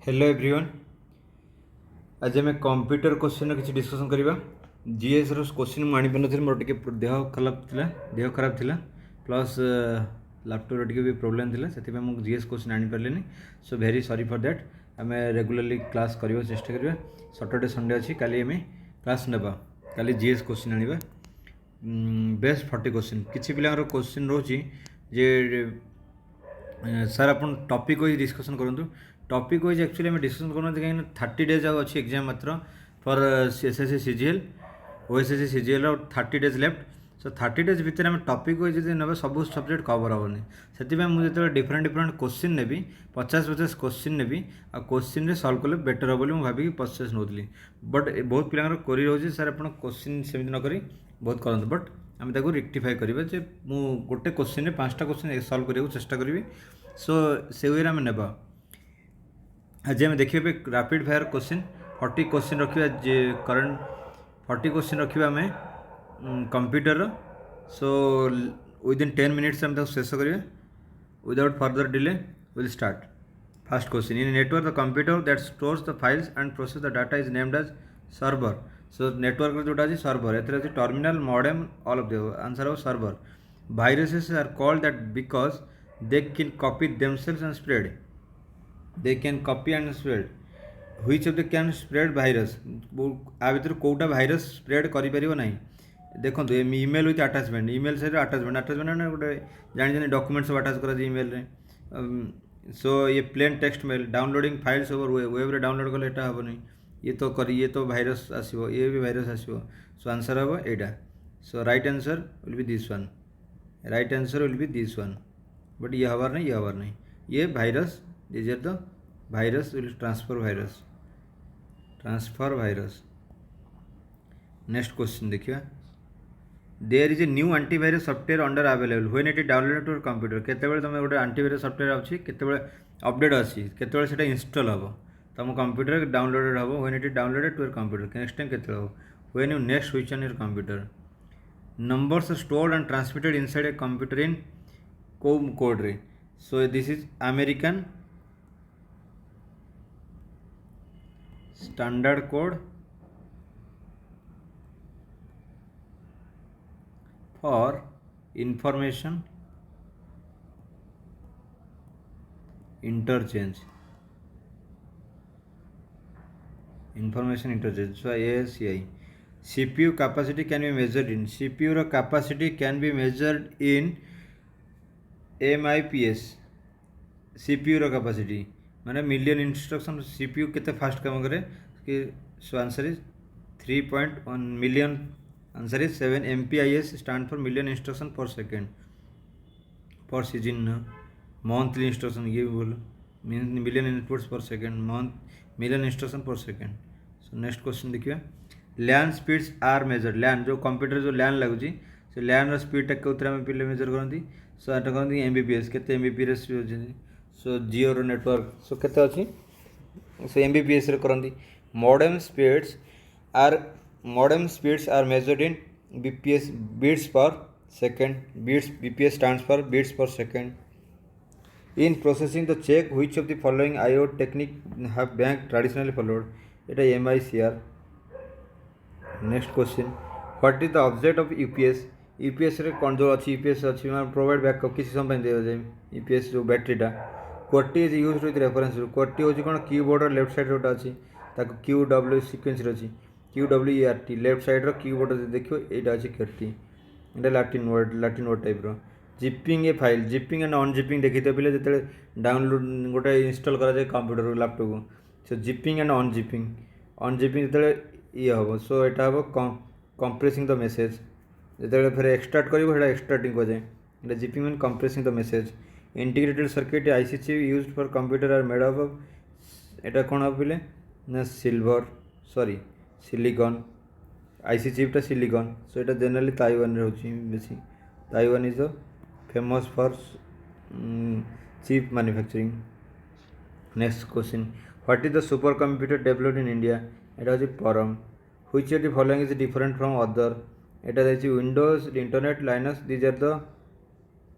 Hello everyone. आज आम computer question किसी डिस्कसन करवा। जीएस क्वेश्चन मुझे आनी मोर टे देह खराब थिला प्लस लैपटॉप टे भी प्रोब्लेम थिला से मुझे जीएस क्वेश्चन आनी पारे। So very sorry for that. आम रेगुलरली क्लास करने चेष्टा करवा। सैटरडे संडे अच्छी काली आम क्लास नेबा। काली जीएस क्वेश्चन आनिबा। बेस्ट 40 क्वेश्चन किसी पिलांर क्वेश्चन रोची जे सर आप टॉपिक वाइज डिस्कसन करूँ। टॉपिक वाइज एक्चुअली आम डिस्कसन करूँ कहीं 30 डेज आउ अच्छी एग्जाम मात्र for SSC CGL OSSC CGL और 30 डेज लेफ्ट। सो 30 डेज भितर आम टॉपिक वाइज जब ना सब सब्जेक्ट कवर हेनी से मुझे डिफरेंट डिफरेंट क्वेश्चन ने 50 क्वेश्चन ने आ क्वेश्चन सल्व कले बेटर हे बोली भाविकी 50 नौली। बट बहुत पिला कोरी रोचे सर आप क्वेश्चन सेमती न करी बहुत करते बट आम रेक्टिफाई करेंगे जे मु गोटे क्वेश्चन 5टा क्वेश्चन सल्व करने चेष्टा करी। सो से वे आम नेबा। आज आम देखिए रैपिड फायर क्वेश्चन 40 क्वेश्चन रखा जे करंट 40 क्वेश्चन रखा आम कंप्यूटर। सो विदिन 10 मिनिट्स आम शेष करेंगे without further delay will start. First question in network the computer that stores the files and process the data is named as server. So network जोटा अच्छी server एथेर अच्छी terminal modem all of the answer of server. Viruses are called that because they can copy themselves and spread. They can copy and spread which of the can spread virus. आ भर कौटा virus spread कर ना देखो email with attachment email से attachment attachment गोटे जानी document सब अटाच कर इमेल रे। सो ये plain text mail downloading files over web रे डाउनलोड कले एटा हेनी ये तो वायरस आसो ये भी वायरस आसो। सो आंसर हम एटा। So right answer will be this one. Right answer will be this one. But ये हबार नहीं ये हबार नहीं ये virus this are the virus will transfer virus. Next question देखिए there is a new antivirus software under available when it is downloaded to computer. केतेबेले तुम गोटे एंटीवायरस सॉफ्टवेयर अच्छी केतेबेले अपडेट अच्छी केतेबेले सेटा इंस्टॉल हम तुम कंप्यूटर डाउनलोडेड हम when it is downloaded to your computer next time केते हम when you next switch on your computer. Numbers stored and transmitted inside a computer in code रे। So this is American standard code for information interchange. So ASCII CPU capacity can be measured in CPU रो capacity can be measured in MIPS। CPU रो capacity माने million instruction CPU केते fast काम करे कि so answer is 3.1 million. Answer is 7 MPIS stand for million instruction पर second पर season monthly instruction ये भी बोलो मिलियन इनपुट्स पर सेकेंड मंथ मिलियन इंस्ट्रक्शन पर सेकेंड। सो नेक्स्ट क्वेश्चन देखिए लैन स्पीड्स आर मेजर्ड। लैन जो कंप्यूटर जो लैन लगुच से लैन स्पीड टा कौन आम पे मेजर करती। सो एटा कहते MBPS के MBPS। सो जियो रो नेटवर्क सो केते अच्छी सो MBPS रे करती। Modem speeds are measured in BPS bits per second. Bits BPS stands for beats per second. In processing the check which of the following IO technique have bank traditionally followed। এটা MICR। Next question what is the object of UPS। UPS रे कौन जो अच्छी UPS अच्छी मैं provide backup किसी समय दिया जाए UPS जो बैटरीटा QWERTY is use with reference. QWERTY हूँ कौन कीबोर्ड लेफ्ट साइड जोटा अच्छी QW सिक्वेन्स अच्छी QWERT लेफ्ट साइड कीबोर्ड देखो यहाँ अच्छी क्वार्टी ये लाटिन वर्ड टाइप रो। Zipping a file zipping and unzipping देखी पे जो डाउनलोड गोटे इंस्टॉल करा जाए कंप्यूटर लैपटॉप को। सो जिपिंग एंड अनजिपिंग जो ये हम सो यहाँ हम कंप्रेसिंग द मेसेज जो फिर एक्सट्राक्ट कर एक्सट्राक्टिंग कहुए zipping and compressing the message. Integrated circuit IC chip used for computer are made of एटा कौन हम पे ना सिल्वर सॉरी सिलिकॉन IC चिपटा सिलिकॉन। सो यहाँ जनरली ताइवान रोचे बेसी Taiwan is the famous for chip manufacturing. Next question what is the super computer developed in India. यहाँ हूँ Param. Which of the following is different from other. यहाँ देखिए Windows internet Linux these are the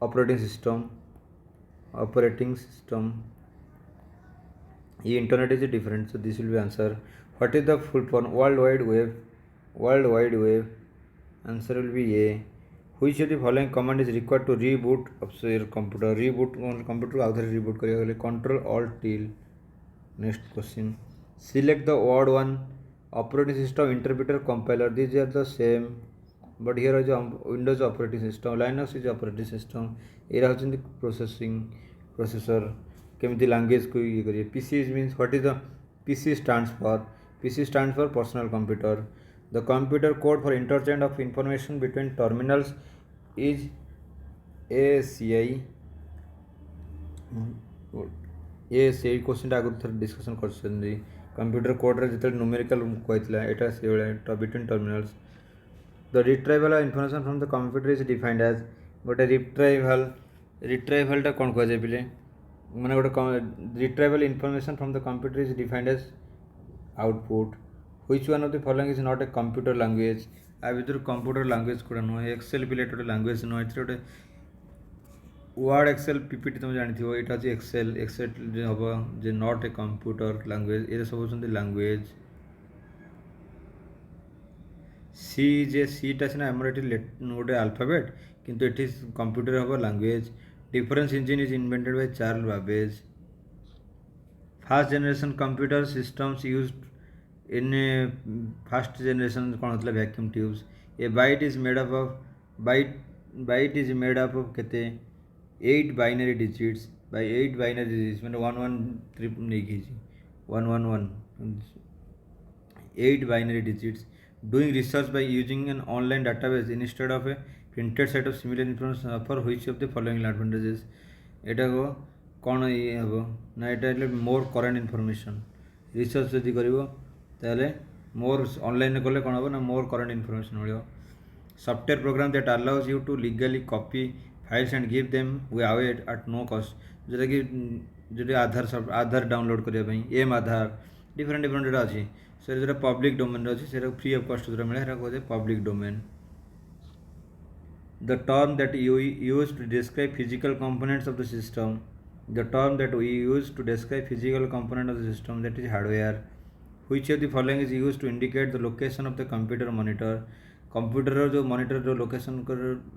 operating system. Internet is different, so this will be answer. What is the full form? World Wide Web. World Wide Web. Answer will be A. Which of the following command is required to reboot of your computer? Reboot computer आउथर reboot करिए गले Control Alt Till. Next question. Select the odd one. Operating system, interpreter, compiler. These are the same, but here is Windows operating system. Linux is operating system. एरा होचंदी processing processor. केमिति language को ये करिए. PC means what is the PC stands for? PC stands for personal computer. The computer code for interchange of information between terminals is ASCII. ASCII question आगु थर discussion कर computer code रे जिते numerical कहला एटा से बेला between terminals. The retrieval of information from the computer is defined as गोटे रिट्राइवलटा कौन कह पे मैंने गोटे retrieval information from the computer is defined as output. Which one of the following is not a computer language. आ भर computer language कोड़ा नुह एक्सेल भी गोटे लैंग्वेज नुह ए गोटे वर्ड एक्सेल पीपीटी तुम जानी यहाँ अच्छे एक्सेल हम जे नॉट ए कंप्यूटर लैंग्वेज ये सब होती लैंग्वेज. सी जे सीटा सीना आम गोटे आल्फाबेट किंतु ये कंप्यूटर हम language. Difference engine is invented by Charles Babbage. First generation computer systems use in first generation कौन होता vacuum tubes. A bite is made up of bite is made up of केते 8 binary digits by 8 binary digits मैंने 113 नहीं की 111 8 binary digits. Doing research by using an online database instead of a printed set of similar information offer which of the following advantages. एटा को कौन ये हम ना एटा मोर current information. Research जदि करिवो ताले मोर ऑनलाइन कले कौन हम ना मोर करेंट इनफॉरमेशन मिलियो. Software program that allows you to legally copy files and give them away at no cost. जोटा कि जो आधार डाउनलोड करने एम आधार डिफरेंट डिफरेंट जोटा अच्छी से जो पब्लिक डोमेन अच्छी से फ्री ऑफ कॉस्ट जो मिले कहे public domain. The term that you use to describe physical components of the system. The term that we use to describe physical component of the system that is hardware. Which of the following is use to indicate the location of the computer monitor. Computer जो monitor जो location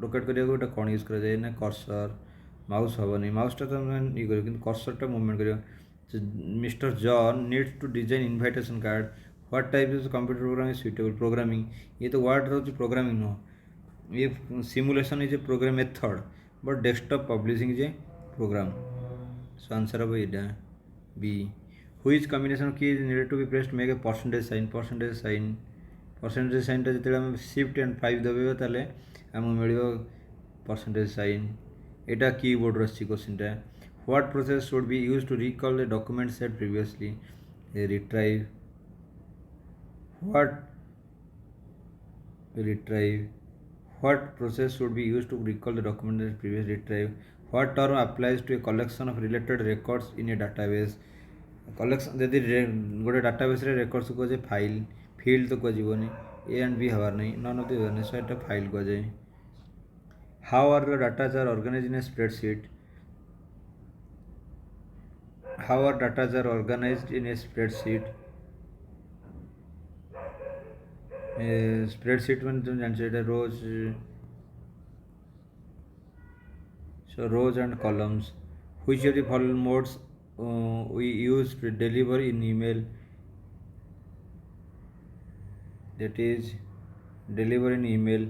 locate करिया गोटे कौन use करा जाए ना cursor. Mouse हेनी माउसटा तो ये कर कि कर्सरटा मुवमेंट कर. Mister John needs to design invitation card. What type of computer program is suitable. Programming ये तो वर्ड रोज प्रोग्रामिंग नुह ये simulation is a program method but desktop publishing is a program. So answer हम ये B. Which combination key is needed to be pressed make a percentage sign. Percentage साइनटा जो shift and 5 दबाइबा ताले आमको मिल परसेंटेज साइन. यहाँ keyboard रही क्वेश्चनटा. What process should be use to recall the document set previously. Retrieve. What process should be used to recall the document that previous retrieve. What term applies to a collection of related records in a database. collection जदि गोटे database records को कहे file field तो कहनी A and B हबार नहीं none of the so एटा file कहे. How are the datas are organized in a spreadsheet. How are datas are organized in a spreadsheet. Spreadsheet में तुम जान rows so rows and columns. Which of the following modes we use to deliver in email. that is deliver in email.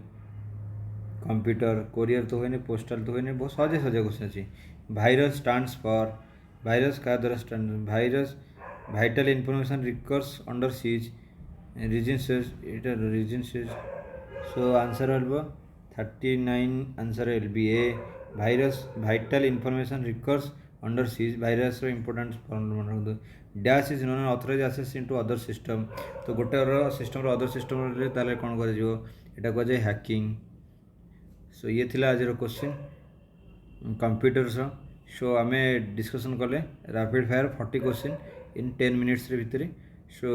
Computer courier तो हुए postal तो हुए बहुत सहजे सहजे क्वेश्चन अच्छी. Virus stands for. भाइरस क्या द्वारा stand. Virus vital information resources under seize reason. So answer हल 39. Answer will be A. Virus vital information resources under seize. Virus important form. Dash is non authorise access into other system. तो गोटे system other system ताले कौन कर यहाँ कहुए hacking. सो ये थिला आज क्वेश्चन कंप्यूटर्स. सो आम डिस्कसन कले rapid fire 40 question in 10 minutes भितर. सो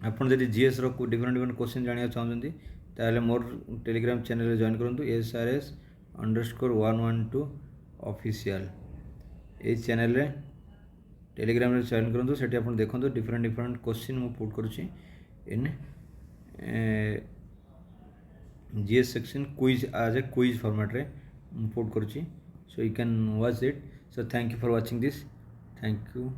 आपन जदि जीएस डिफरेंट डिफरेंट क्वेश्चन जाना चाहते ताहले मोर टेलीग्राम चैनल जॉइन करूँ SRS_112 ऑफिशियल. ये चैनल टेलीग्राम जॉइन करूँ से देखो डिफरेंट डिफरेंट क्वेश्चन मुझे पुट करुँची इन जीएस सेक्शन क्विज आज ए क्विज फॉर्मेट रे पुट करुँची so you can watch it so thank you for watching this thank you.